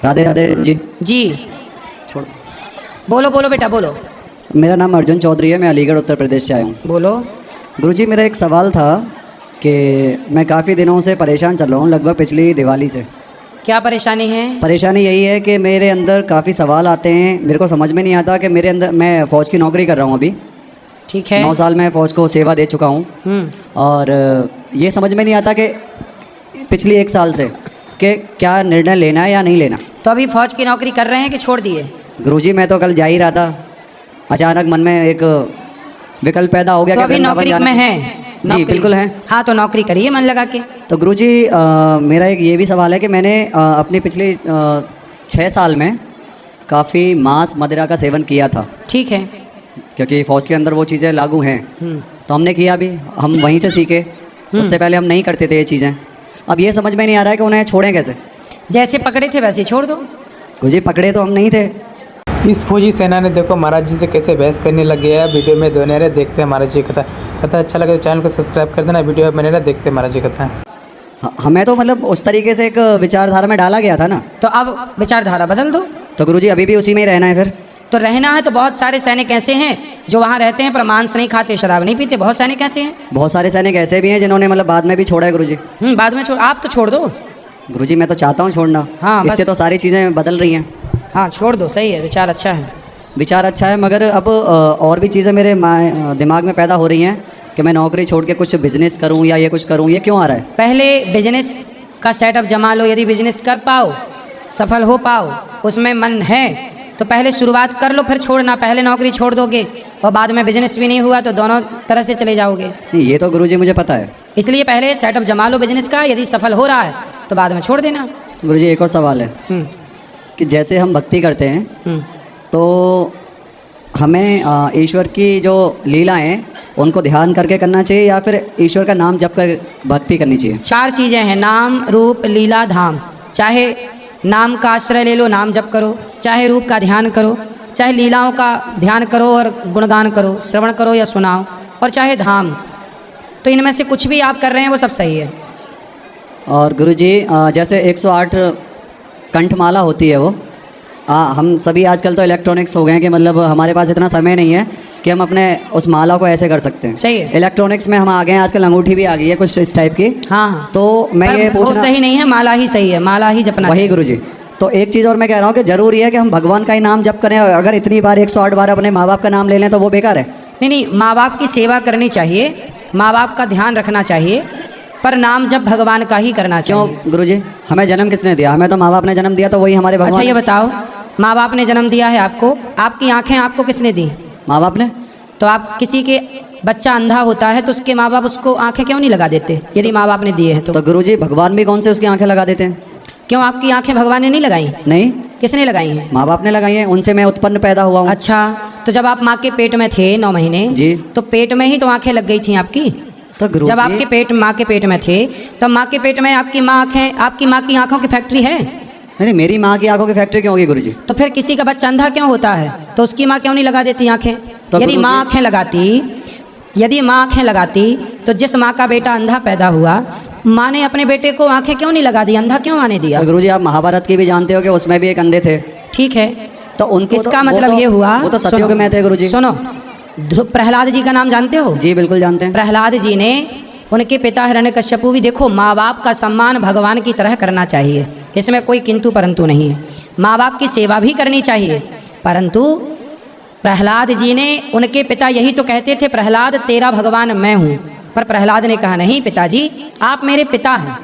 राधे राधे जी। जी छोड़। बोलो बोलो बेटा बोलो। मेरा नाम अर्जुन चौधरी है, मैं अलीगढ़ उत्तर प्रदेश से आया हूँ। बोलो। गुरुजी मेरा एक सवाल था कि मैं काफ़ी दिनों से परेशान चल रहा हूँ, लगभग पिछली दिवाली से। क्या परेशानी है? परेशानी यही है कि मेरे अंदर काफ़ी सवाल आते हैं, मेरे को समझ में नहीं आता कि मेरे अंदर, मैं फ़ौज की नौकरी कर रहा हूँ अभी। ठीक है। 9 साल मैं फ़ौज को सेवा दे चुका हूँ। और ये समझ में नहीं आता कि पिछली 1 साल से कि क्या निर्णय लेना है या नहीं लेना। तो अभी फौज की नौकरी कर रहे हैं कि छोड़ दिए? गुरुजी मैं तो कल जा ही रहा था, अचानक मन में एक विकल्प पैदा हो गया तो कि अभी वृंदावन नौकरी जाना में है। है? जी नौकरी। बिल्कुल है। हाँ तो नौकरी करिए मन लगा के। तो गुरुजी मेरा एक ये भी सवाल है कि मैंने अपनी पिछले 6 साल में काफ़ी मांस मदिरा का सेवन किया था। ठीक है। क्योंकि फ़ौज के अंदर वो चीज़ें लागू हैं, तो हमने किया भी, हम वहीं से सीखे। उससे पहले हम नहीं करते थे ये चीज़ें। अब ये समझ में नहीं आ रहा है कि उन्हें छोड़ें कैसे। जैसे पकड़े थे वैसे छोड़ दो। गुरुजी पकड़े तो हम नहीं थे। इस फौजी सेना ने देखो महाराज जी से कैसे बहस करने लग गया है। वीडियो में दोनों रहे, देखते हैं महाराज जी कथा। कथा अच्छा लगे तो चैनल को सब्सक्राइब कर देना। वीडियो बने रहे, देखते हैं महाराज जी कथा। हमें तो मतलब उस तरीके से एक विचारधारा में डाला गया था ना। तो अब विचारधारा बदल दो। तो गुरुजी अभी भी उसी में ही रहना है फिर? तो रहना है तो बहुत सारे सैनिक ऐसे हैं जो वहाँ रहते हैं पर मांस नहीं खाते, शराब नहीं पीते। बहुत सैनिक ऐसे हैं। बहुत सारे सैनिक ऐसे भी हैं जिन्होंने मतलब बाद में भी छोड़ा है गुरुजी। बाद में छोड़, आप तो छोड़ दो। गुरुजी मैं तो चाहता हूँ छोड़ना। हाँ, इससे बस। तो सारी चीज़ें बदल रही हैं। हाँ छोड़ दो, सही है, विचार अच्छा है। विचार अच्छा है, मगर अब और भी चीज़ें मेरे दिमाग में पैदा हो रही हैं कि मैं नौकरी छोड़ के कुछ बिजनेस करूं या ये कुछ करूं। ये क्यों आ रहा है? पहले बिजनेस का सेटअप जमा लो। यदि बिजनेस कर पाओ, सफल हो पाओ, उसमें मन है तो पहले शुरुआत कर लो, फिर छोड़ना। पहले नौकरी छोड़ दोगे और बाद में बिजनेस भी नहीं हुआ तो दोनों तरह से चले जाओगे। नहीं, ये तो गुरुजी मुझे पता है। इसलिए पहले सेटअप जमा लो बिजनेस का। यदि सफल हो रहा है तो बाद में छोड़ देना। गुरुजी एक और सवाल है कि जैसे हम भक्ति करते हैं तो हमें ईश्वर की जो लीलाएं हैं उनको ध्यान करके करना चाहिए या फिर ईश्वर का नाम जप कर भक्ति करनी चाहिए? 4 चीज़ें हैं, नाम रूप लीला धाम। चाहे नाम का आश्रय ले लो, नाम जप करो, चाहे रूप का ध्यान करो, चाहे लीलाओं का ध्यान करो और गुणगान करो, श्रवण करो या सुनाओ, और चाहे धाम। तो इनमें से कुछ भी आप कर रहे हैं वो सब सही है। और गुरुजी जैसे 108 कंठमाला होती है वो, हम सभी आजकल तो इलेक्ट्रॉनिक्स हो गए हैं कि मतलब हमारे पास इतना समय नहीं है कि हम अपने उस माला को ऐसे कर सकते हैं। सही है। इलेक्ट्रॉनिक्स में हम आ गए हैं, आजकल अंगूठी भी आ गई है कुछ इस टाइप की। हाँ तो मैं पर ये वो पूछना, सही नहीं है, माला ही सही है, माला ही जपना वही चाहिए। गुरुजी। तो एक चीज़ और मैं कह रहा हूँ कि ज़रूरी है कि हम भगवान का ही नाम जप करें। अगर इतनी बार 108 बार अपने माँ बाप का नाम ले लें तो वो बेकार है। नहीं, माँ बाप की सेवा करनी चाहिए, माँ बाप का ध्यान रखना चाहिए, पर नाम जब भगवान का ही करना चाहिए। क्यों गुरुजी? हमें जन्म किसने दिया? हमें तो माँ बाप ने जन्म दिया, तो वही हमारे भगवान। अच्छा ये बताओ, माँ बाप ने जन्म दिया है आपको, आपकी आंखें आपको किसने दी? माँ बाप ने। तो आप किसी के बच्चा अंधा होता है तो उसके माँ बाप उसको आंखें क्यों नहीं लगा देते यदि माँ बाप ने दिए हैं तो गुरुजी भगवान भी कौन से उसकी आंखें लगा देते हैं? क्यों आपकी आंखें भगवान ने नहीं लगाई? नहीं, किसने लगाई हैं? माँ बाप ने लगाई हैं, उनसे मैं उत्पन्न पैदा हुआ हूँ। अच्छा, तो जब आप माँ के पेट में थे 9 महीने जी, तो पेट में ही तो आंखें लग गई थी आपकी। तो गुरुजी जब आपके पेट, माँ के पेट में थे तब माँ के पेट में आपकी माँ की आंखों की फैक्ट्री है। नहीं, मेरी माँ की आंखों की फैक्ट्री क्यों होगी गुरुजी? तो फिर किसी का बच्चा अंधा क्यों होता है तो उसकी माँ क्यों नहीं लगा देती आंखें? तो यदि गुरुजी- माँ आंखें लगाती तो जिस माँ का बेटा अंधा पैदा हुआ, माँ ने अपने बेटे को आंखें क्यों नहीं लगा दी? अंधा क्यों आने दिया? तो गुरुजी आप महाभारत की भी जानते हो कि उसमें भी एक अंधे थे। ठीक है, तो उनको इसका तो, मतलब ये हुआ, वो तो सतयुग में थे गुरुजी। सुनो, प्रहलाद जी का नाम जानते हो? जी बिल्कुल जानते हैं। प्रहलाद जी ने, उनके पिता हिरण्यकश्यपु भी, देखो माँ बाप का सम्मान भगवान की तरह करना चाहिए, इसमें कोई किंतु परंतु नहीं है। माँ बाप की सेवा भी करनी चाहिए, परंतु प्रहलाद जी ने, उनके पिता यही तो कहते थे, प्रहलाद तेरा भगवान मैं हूँ। पर प्रहलाद ने कहा नहीं पिताजी, आप मेरे पिता हैं,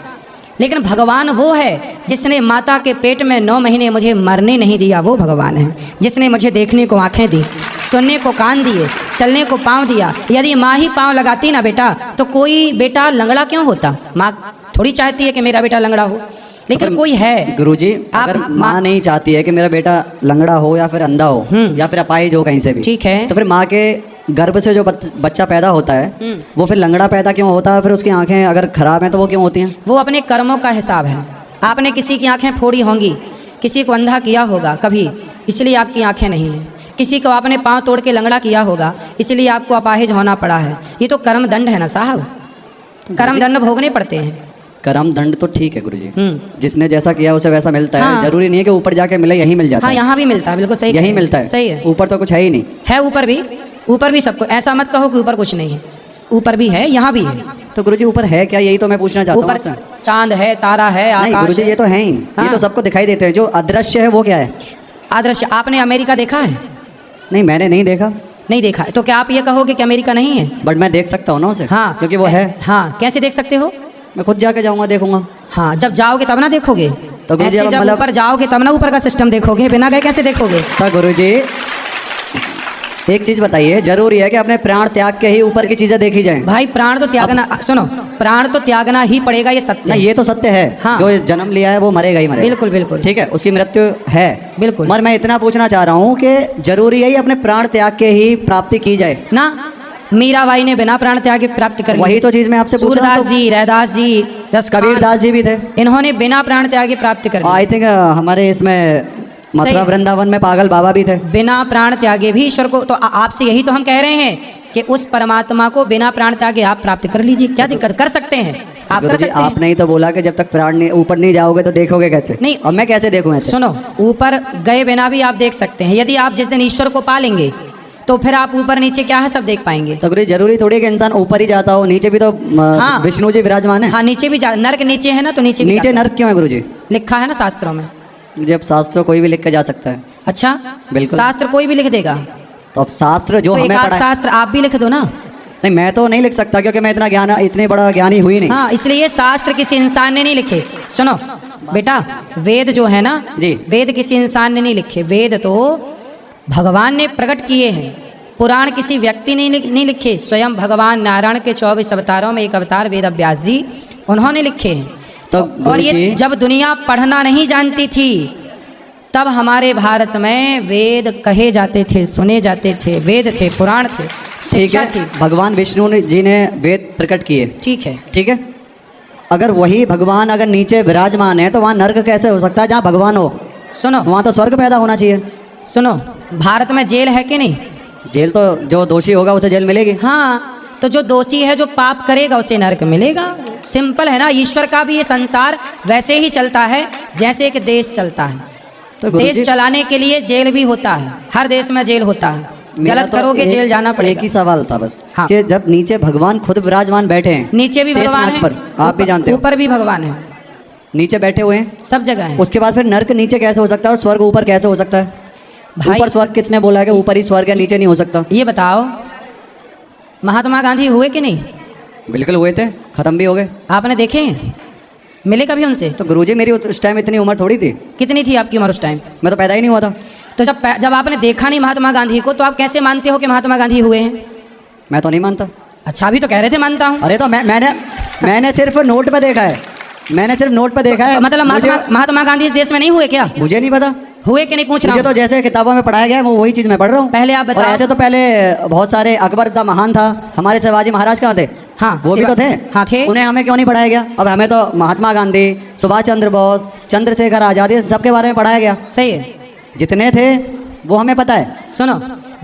लेकिन भगवान वो है जिसने माता के पेट में 9 महीने मुझे मरने नहीं दिया, वो भगवान है। जिसने मुझे देखने को आंखें दी, सुनने को कान दिए, चलने को पाँव दिया। यदि माँ ही पाँव लगाती ना बेटा तो कोई बेटा लंगड़ा क्यों होता? माँ थोड़ी चाहती है कि मेरा बेटा लंगड़ा हो, लेकिन कोई है। गुरुजी अगर माँ नहीं चाहती है कि मेरा बेटा लंगड़ा हो या फिर अंधा हो या फिर अपाहिज हो कहीं से भी, ठीक है, तो फिर माँ के गर्भ से जो बच्चा पैदा होता है वो फिर लंगड़ा पैदा क्यों होता है? फिर उसकी आंखें अगर खराब हैं तो वो क्यों होती हैं? वो अपने कर्मों का हिसाब है। आपने किसी की आंखें फोड़ी होंगी, किसी को अंधा किया होगा कभी, इसलिए आपकी आंखें नहीं हैं। किसी को आपने पाँव तोड़ के लंगड़ा किया होगा, इसलिए आपको अपाहिज होना पड़ा है। ये तो कर्म दंड है ना साहब, कर्म दंड भोगने पड़ते हैं। कर्म दंड तो ठीक है गुरुजी, हम्म। जिसने जैसा किया उसे वैसा मिलता है। हाँ। जरूरी नहीं है कि ऊपर जाके मिले, यहीं मिल जाता हाँ है। यहाँ भी मिलता है, बिल्कुल सही यहीं कह- मिलता है, सही है। ऊपर तो कुछ है ही नहीं। है ऊपर भी सबको, ऐसा मत कहो कि ऊपर कुछ नहीं है, ऊपर भी है, यहाँ भी है। तो गुरुजी ऊपर है क्या, यही तो मैं पूछना चाहता हूँ ऊपर आपसे। चांद है, तारा है, नहीं आकाश गुरुजी, है। ये तो है ही, ये हाँ। तो सबको दिखाई देते हैं। जो अदृश्य है वो क्या है? आदर्श, आपने अमेरिका देखा है? नहीं मैंने नहीं देखा, नहीं देखा है, तो क्या आप ये कहोगे कि अमेरिका नहीं है? बट मैं देख सकता हूँ ना उसे। हाँ, क्योंकि वो है। हाँ, कैसे देख सकते हो? मैं खुद जाके जाऊँगा, देखूंगा। हाँ, जब जाओगे तब ना देखोगे। तो गुरुजी ऐसे अब जब मतलब- ऊपर जाओगे तब ना ऊपर का सिस्टम देखोगे, बिना गए कैसे देखोगे? तो गुरुजी एक चीज बताइए, जरूरी है कि अपने प्राण त्याग के ही ऊपर की चीजें देखी जाएं? भाई प्राण तो त्यागना, सुनो, प्राण तो त्यागना ही पड़ेगा, ये सत्य नहीं है। ये तो सत्य है। हाँ। जो इस जन्म लिया है वो मरेगा ही मरेगा। बिल्कुल बिल्कुल ठीक है, उसकी मृत्यु है। बिल्कुल। मगर मैं इतना पूछना चाह रहा हूँ कि जरूरी है ही अपने प्राण त्याग के ही प्राप्ति की जाए? ना, मीराबाई ने बिना प्राण त्याग के प्राप्त कर ली। वही तो चीज मैं आपसे पूछ रहा हूँ। सूरदास जी, रैदास जी, रसखान, कबीरदास जी भी थे। इन्होंने बिना प्राण त्याग के प्राप्त कर ली। आई थिंक हमारे इसमें मथुरा सही। वृंदावन में पागल बाबा भी थे। बिना प्राण त्यागे भी ईश्वर को, तो आपसे यही तो हम कह रहे हैं कि उस परमात्मा को बिना प्राण त्यागे आप प्राप्त कर लीजिए। क्या दिक्कत, कर सकते हैं आप, कर गुरुजी सकते हैं। आपने ही तो बोला कि जब तक प्राण नहीं ऊपर नहीं जाओगे तो देखोगे कैसे? नहीं। और मैं कैसे देखूं ऐसे? सुनो, ऊपर गए बिना भी आप देख सकते हैं। यदि आप जिस दिन ईश्वर को पा लेंगे तो फिर आप ऊपर नीचे क्या है सब देख पाएंगे। तो गुरुजी जरूरी थोड़ी है कि इंसान ऊपर ही जाता हो, नीचे भी तो हाँ। विष्णु जी विराजमान है। हाँ, नीचे भी नर्क नीचे है ना, तो नीचे भी नीचे जाता नर्क क्यों है गुरुजी? है। लिखा है ना शास्त्रों में। जब शास्त्र कोई भी लिख के जा सकता है। अच्छा, बिल्कुल। शास्त्र कोई भी लिख देगा, तो अब शास्त्र जो तो एक हमें आध पढ़ा है, शास्त्र आप भी लिख दो ना। नहीं मैं तो नहीं लिख सकता क्योंकि मैं इतने बड़ा ज्ञानी हुई नहीं। हाँ, इसलिए शास्त्र किसी इंसान ने नहीं लिखे। सुनो बेटा, वेद जो है ना जी। वेद किसी इंसान ने नहीं लिखे, वेद तो भगवान ने प्रकट किए हैं। पुराण किसी व्यक्ति ने नहीं लिखे, स्वयं भगवान नारायण के 24 अवतारों में एक अवतार वेद व्यास जी, उन्होंने लिखे हैं। तो और ये गुरुजी जब दुनिया पढ़ना नहीं जानती थी तब हमारे भारत में वेद कहे जाते थे, सुने जाते थे, वेद थे, पुराण थे, ठीक शिक्षा थी। है, भगवान विष्णु जी ने वेद प्रकट किए, ठीक है, ठीक है। अगर वही भगवान अगर नीचे विराजमान है तो वहाँ नर्क कैसे हो सकता है? जहाँ भगवान हो सुनो वहाँ तो स्वर्ग पैदा होना चाहिए। सुनो, भारत में जेल है कि नहीं? जेल तो जो दोषी होगा उसे जेल मिलेगी। हाँ, तो जो दोषी है, जो पाप करेगा उसे नरक मिलेगा। सिंपल है ना। ईश्वर का भी ये संसार वैसे ही चलता है जैसे एक देश चलता है। तो देश गुरुजी चलाने के लिए जेल भी होता है, हर देश में जेल होता है। मेरा गलत तो करोगे जेल जाना एक पड़ेगा। ही सवाल था बस हाँ। कि जब नीचे भगवान खुद विराजमान बैठे हैं, नीचे भी भगवान शेषनाग है, पर, आप भी जानते हो, ऊपर भी भगवान है, नीचे बैठे हुए हैं, सब जगह है। उसके बाद फिर नर्क नीचे कैसे हो सकता है और स्वर्ग ऊपर कैसे हो सकता है? भाई ऊपर स्वर्ग किसने बोला है कि ऊपर ही स्वर्ग है, नीचे नहीं हो सकता? ये बताओ, महात्मा गांधी हुए कि नहीं? बिल्कुल हुए थे, खत्म भी हो गए। आपने देखे हैं? मिले कभी उनसे? तो गुरुजी मेरी उस टाइम इतनी उम्र थोड़ी थी, कितनी थी आपकी उम्र उस टाइम? मैं तो पैदा ही नहीं हुआ था। तो जब आपने देखा नहीं महात्मा गांधी को, तो आप कैसे मानते हो कि महात्मा गांधी हुए हैं? मैं तो नहीं मानता। अच्छा, अभी तो कह रहे थे मानता हूँ। अरे तो मैंने सिर्फ नोट पे देखा है, मैंने सिर्फ नोट पे देखा है। मतलब महात्मा गांधी इस देश में नहीं हुए क्या? मुझे नहीं पता, हुए कि नहीं पूछ रहा मुझे तो हूँ। जैसे किताबों में पढ़ाया गया है वो वही चीज़ मैं पढ़ रहा हूँ। पहले आप और बताओ। ऐसे तो पहले बहुत सारे, अकबर द महान था, हमारे शिवाजी महाराज कहाँ थे? हाँ, वो भी तो थे। हाँ, थे। उन्हें हमें क्यों नहीं पढ़ाया गया? अब हमें तो महात्मा गांधी, सुभाष चंद्र बोस, चंद्रशेखर आजाद, इस सबके बारे में पढ़ाया गया। सही है। जितने थे वो हमें पता है। सुनो,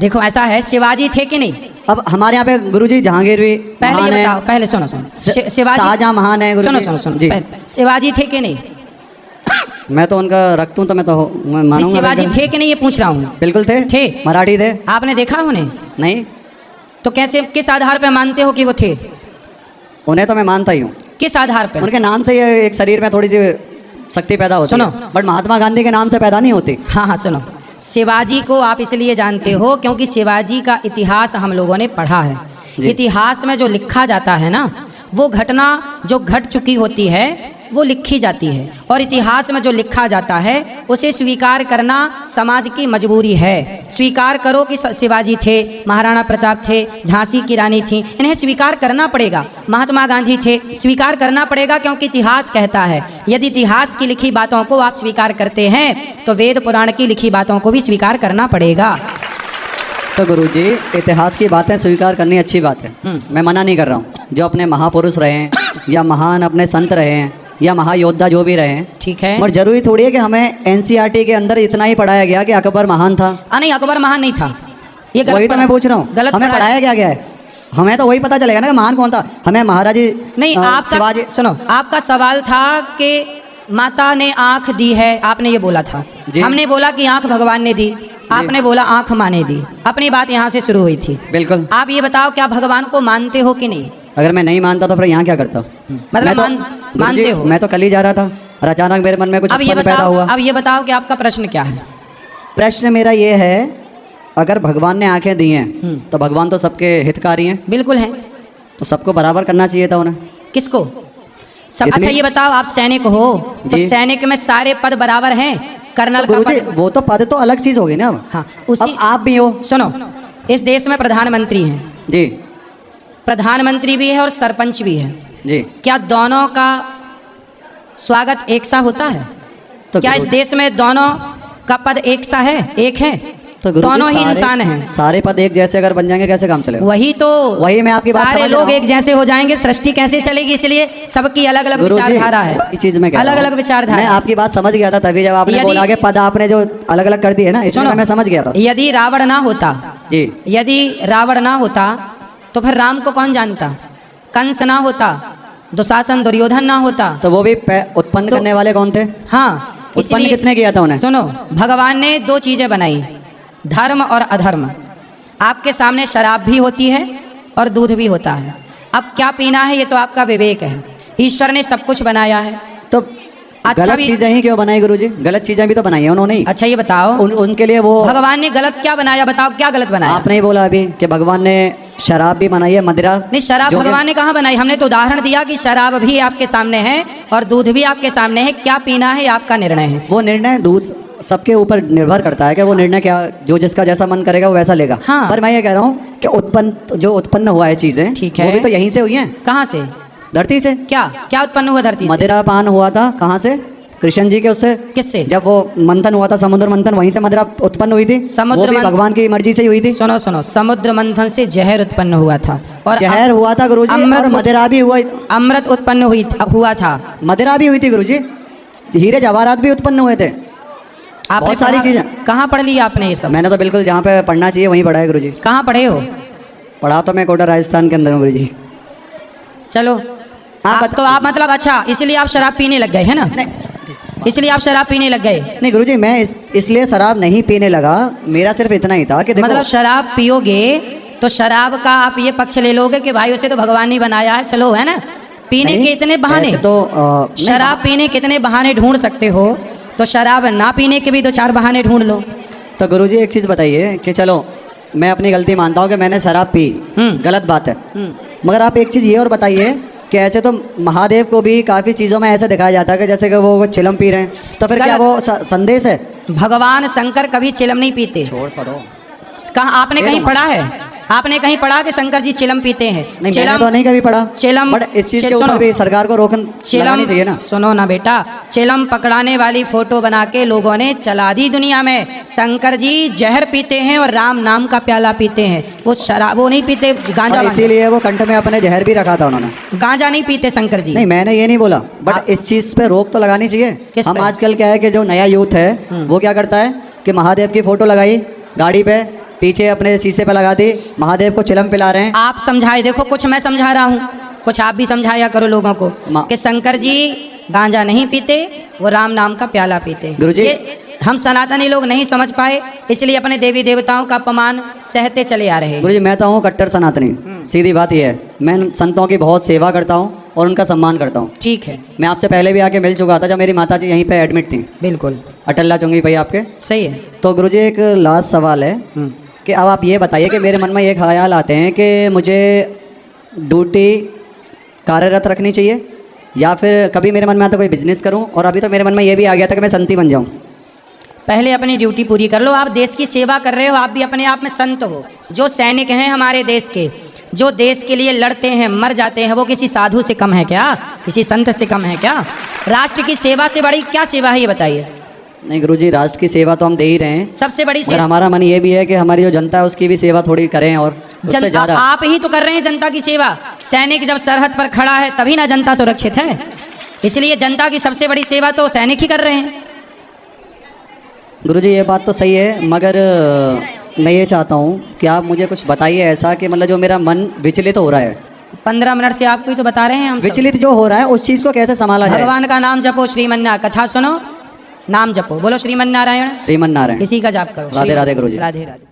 देखो ऐसा है, शिवाजी थे कि नहीं? अब हमारे यहाँ पे गुरुजी जहांगीर भी पहले महान ये है, बताओ, पहले सुनो शिवाजी, शाहजहां महान है गुरुजी। सुनो सुनो सुनो जी। पहले, शिवाजी थे कि नहीं? मैं तो उनका रखता हूँ तो मैं तो मैं मानूंगा। शिवाजी बिल्कुल। थे कि नहीं ये पूछ रहा हूँ। बिल्कुल थे, थे। मराठी थे। आपने देखा उन्हें? नहीं, तो कैसे, किस आधार पर मानते हो कि वो थे? उन्हें तो मैं मानता ही हूँ। किस आधार पर? उनके नाम से ये एक शरीर में थोड़ी सी शक्ति पैदा होती सुनो। है, बट महात्मा गांधी के नाम से पैदा नहीं होती। हाँ हाँ, सुनो, शिवाजी को आप इसलिए जानते हो क्योंकि शिवाजी का इतिहास हम लोगों ने पढ़ा है। जी। इतिहास में जो लिखा जाता है ना, वो घटना जो घट चुकी होती है वो लिखी जाती है, और इतिहास में जो लिखा जाता है उसे स्वीकार करना समाज की मजबूरी है। स्वीकार करो कि शिवाजी थे, महाराणा प्रताप थे, झांसी की रानी थी, इन्हें स्वीकार करना पड़ेगा। महात्मा गांधी थे, स्वीकार करना पड़ेगा क्योंकि इतिहास कहता है। यदि इतिहास की लिखी बातों को आप स्वीकार करते हैं तो वेद पुराण की लिखी बातों को भी स्वीकार करना पड़ेगा। तो गुरुजी इतिहास की बातें स्वीकार करनी अच्छी बात है, मैं मना नहीं कर रहा हूँ। जो अपने महापुरुष रहे हैं या महान अपने संत रहे हैं या महायोद्धा जो भी रहे हैं, ठीक है। मगर जरूरी थोड़ी है कि हमें एनसीईआरटी के अंदर इतना ही पढ़ाया गया कि अकबर महान था। नहीं, अकबर महान नहीं था, ये गलत वही तो मैं पूछ रहा हूँ, गलत हमें पढ़ाया क्या गया है? हमें तो वही पता चलेगा ना कि महान कौन था। हमें महाराजी नहीं, आपका शिवाजी। सुनो, आपका सवाल था कि माता ने आंख दी है, आपने ये बोला था। जी। हमने बोला कि आंख भगवान ने दी, आपने बोला आंख माँ ने दी। अपनी बात यहाँ से शुरू हुई थी। बिल्कुल। आप ये बताओ, क्या भगवान को मानते हो कि नहीं? अगर मैं नहीं मानता तो फिर यहाँ क्या करता? मतलब मैं तो, मानते गुरुजी, हो? मैं तो कल ही जा रहा था और अचानक मेरे मन में कुछ अब ये उत्पन्न पैदा बताओ, हुआ। अब ये बताओ कि आपका प्रश्न क्या है? प्रश्न मेरा ये है, अगर भगवान ने आंखें दी हैं तो भगवान तो सबके हितकारी हैं, बिल्कुल है। तो सबको बराबर करना चाहिए था उन्हें। किसको? सब। इतनी- अच्छा ये बताओ, आप सैनिक हो तो जी। सैनिक में सारे पद बराबर हैं? कर्नल का गुरुजी, पद। वो तो पद तो अलग चीज होगी ना। हाँ, उसी। अब आप भी हो। सुनो, इस देश में प्रधानमंत्री हैं, जी प्रधानमंत्री भी है और सरपंच भी है। जी। क्या दोनों का स्वागत एक सा होता है? तो क्या इस गुरुजी- देश में दोनों का पद एक सा है, एक है? तो गुरुजी, दोनों ही सारे- इंसान हैं। सारे पद एक जैसे अगर बन जाएंगे कैसे काम चलेगा? वही तो, वही मैं आपकी बात सारे समझ लोग रहा हूँ। एक जैसे हो जाएंगे, सृष्टि कैसे चलेगी? इसलिए सबकी अलग अलग गुरुजी, विचारधारा है, ये चीज मैं कह रहा अलग हूँ। अलग विचारधारा मैं है। आपकी बात समझ गया था, तभी जब आपने यदि- बोला कि पद आपने जो अलग अलग कर दिए ना, इसमें सुनो, मैं समझ गया था। यदि रावण ना होता, जी यदि रावण ना होता तो फिर राम को कौन जानता? कंस ना होता, दुशासन दुर्योधन ना होता, तो वो भी उत्पन्न तो- करने वाले कौन थे? हाँ। उत्पन्न इसलिए किसने किया था उन्हें? सुनो, भगवान ने दो चीजें बनाई, धर्म और अधर्म। आपके सामने शराब भी होती है और दूध भी होता है। अब क्या पीना है ये तो आपका विवेक है। ईश्वर ने सब कुछ बनाया है। तो अच्छा गलत भी- चीजें ही क्यों बनाई गुरुजी? गलत चीजें भी तो बनाई है उन्होंने ही। अच्छा ये बताओ, उनके लिए वो भगवान ने गलत क्या बनाया? बताओ क्या गलत बनाया? आपने ही बोला अभी कि भगवान ने शराब भी बनाई है, मदिरा। नहीं, शराब जो कि- भगवान ने कहाँ बनाई? हमने तो उदाहरण दिया कि शराब भी आपके सामने है और दूध भी आपके सामने है। क्या पीना है ये आपका निर्णय है। वो निर्णय दूध सबके ऊपर निर्भर करता है कि वो निर्णय क्या, जो जिसका जैसा मन करेगा वो वैसा लेगा। हाँ। पर मैं ये कह रहा हूँ कि जो उत्पन्न हुआ है चीजें, ठीक है। वो भी तो यहीं से हुई हैं, कहाँ से? धरती से। क्या क्या उत्पन्न हुआ धरती से? मदिरा पान हुआ था कहाँ से? कृष्ण जी के उससे। किससे? जब वो मंथन हुआ था, समुद्र मंथन, वहीं से मदिरा उत्पन्न हुई थी। समुद्र वो भी मंथन- भगवान की मर्जी से ही हुई थी। सुनो सुनो, समुद्र मंथन से जहर उत्पन्न हुआ था और जहर हुआ था गुरुजी, अमृत- और मदिरा भी अमृत उत्पन्न हुआ था। मदिरा भी हुई थी गुरुजी, हीरे जवाहरात भी उत्पन्न हुए थे। आपने बहुत सारी चीजें। कहाँ पढ़ लिया आपने ये सब? मैंने तो बिल्कुल जहाँ पे पढ़ना चाहिए वहीं पढ़ा है गुरुजी। कहाँ पढ़े हो? पढ़ा तो मैं कोटा राजस्थान के अंदर हूँ गुरुजी। चलो, आप तो आप मतलब अच्छा इसलिए आप शराब पीने लग गए है ना? इसलिए आप शराब पीने लग गए? नहीं गुरुजी, मैं इसलिए शराब नहीं पीने लगा। मेरा सिर्फ इतना ही था कि देखो, मतलब शराब पियोगे तो शराब का आप ये पक्ष ले लोगे कि भाई उसे तो भगवान ने बनाया है, चलो है ना? पीने नहीं, के इतने बहाने ऐसे तो नहीं, शराब पीने के इतने बहाने ढूंढ सकते हो तो शराब ना पीने के भी दो चार बहाने ढूंढ लो। तो गुरुजी एक चीज़ बताइए कि चलो मैं अपनी गलती मानता हूँ कि मैंने शराब पी, गलत बात है, मगर आप एक चीज़ ये और बताइए कि ऐसे तो महादेव को भी काफ़ी चीज़ों में ऐसे दिखाया जाता है कि जैसे कि वो चिलम पी रहे हैं, तो फिर क्या गलत। वो संदेश है? भगवान शंकर कभी चिलम नहीं पीते। छोड़ तो दो। कहाँ आपने ये कहीं तो- पढ़ा है? आपने कहीं पढ़ा कि शंकर जी चिलम पीते हैं? नहीं, मैंने तो नहीं कभी पढ़ा। चिलम बट इस चीज़ के सुनो, ऊपर भी सरकार को रोकन लगानी चाहिए ना। सुनो ना बेटा, चिलम पकड़ाने वाली फोटो बना के लोगों ने चला दी दुनिया में। शंकर जी जहर पीते हैं और राम नाम का प्याला पीते हैं। वो शराब वो नहीं पीते, गांजा और इसीलिए वो कंठ में अपने जहर भी रखा था उन्होंने। गांजा नहीं पीते शंकर जी। नहीं, मैंने ये नहीं बोला, आप- बट इस चीज़ पे रोक तो लगानी चाहिए। किस हम पे? आजकल क्या है कि जो नया यूथ है वो क्या करता है कि महादेव की फोटो लगाई गाड़ी पे, पीछे अपने शीशे पे लगा दी, महादेव को चिलम पिला रहे हैं। आप समझाए, देखो कुछ मैं समझा रहा हूँ, कुछ आप भी समझाया करो लोगों को कि शंकर जी गांजा नहीं पीते, वो राम नाम का प्याला पीते। गुरुजी- ये हम सनातनी लोग नहीं समझ पाए, इसलिए अपने देवी देवताओं का अपमान सहते चले आ रहे हैं। गुरुजी, मैं तो हूँ कट्टर सनातनी, सीधी बात यह है। मैं संतों की बहुत सेवा करता हूँ और उनका सम्मान करता हूँ। ठीक है, मैं आपसे पहले भी आके मिल चुका था जब मेरी माता जी यहीं पे एडमिट थी, बिल्कुल अटल्ला चुंगी भाई आपके। सही है। तो गुरुजी एक लास्ट सवाल है कि अब आप ये बताइए कि मेरे मन में ये ख्याल आते हैं कि मुझे ड्यूटी कार्यरत रखनी चाहिए या फिर कभी मेरे मन में आता कोई बिजनेस करूं, और अभी तो मेरे मन में ये भी आ गया था कि मैं संती बन जाऊं। पहले अपनी ड्यूटी पूरी कर लो। आप देश की सेवा कर रहे हो, आप भी अपने आप में संत हो। जो सैनिक हैं हमारे देश के, जो देश के लिए लड़ते हैं, मर जाते हैं, वो किसी साधु से कम है क्या? किसी संत से कम है क्या? राष्ट्र की सेवा से बड़ी क्या सेवा है ये बताइए? नहीं गुरुजी, राष्ट्र की सेवा तो हम दे ही रहे हैं, सबसे बड़ी मगर सेवा हमारा मन ये भी है कि हमारी जो जनता है उसकी भी सेवा थोड़ी करें, और उससे जनता, ज़्यादा। आप ही तो कर रहे हैं जनता की सेवा। सैनिक जब सरहद पर खड़ा है तभी ना जनता सुरक्षित है। इसलिए जनता की सबसे बड़ी सेवा तो सैनिक ही कर रहे हैं। गुरुजी ये बात तो सही है, मगर मैं ये चाहता हूँ कि आप मुझे कुछ बताइए ऐसा कि मतलब जो मेरा मन विचलित हो रहा है, 15 मिनट से आपको ही तो बता रहे हैं हम सब। विचलित जो हो रहा है उस चीज़ को कैसे संभाला जाए। भगवान का नाम जपो, श्रीमन्नारायण कथा सुनो, नाम जपो, बोलो श्रीमन्नारायण, श्रीमन नारायण। इसी का जाप करो। राधे राधे गुरुजी। राधे राधे।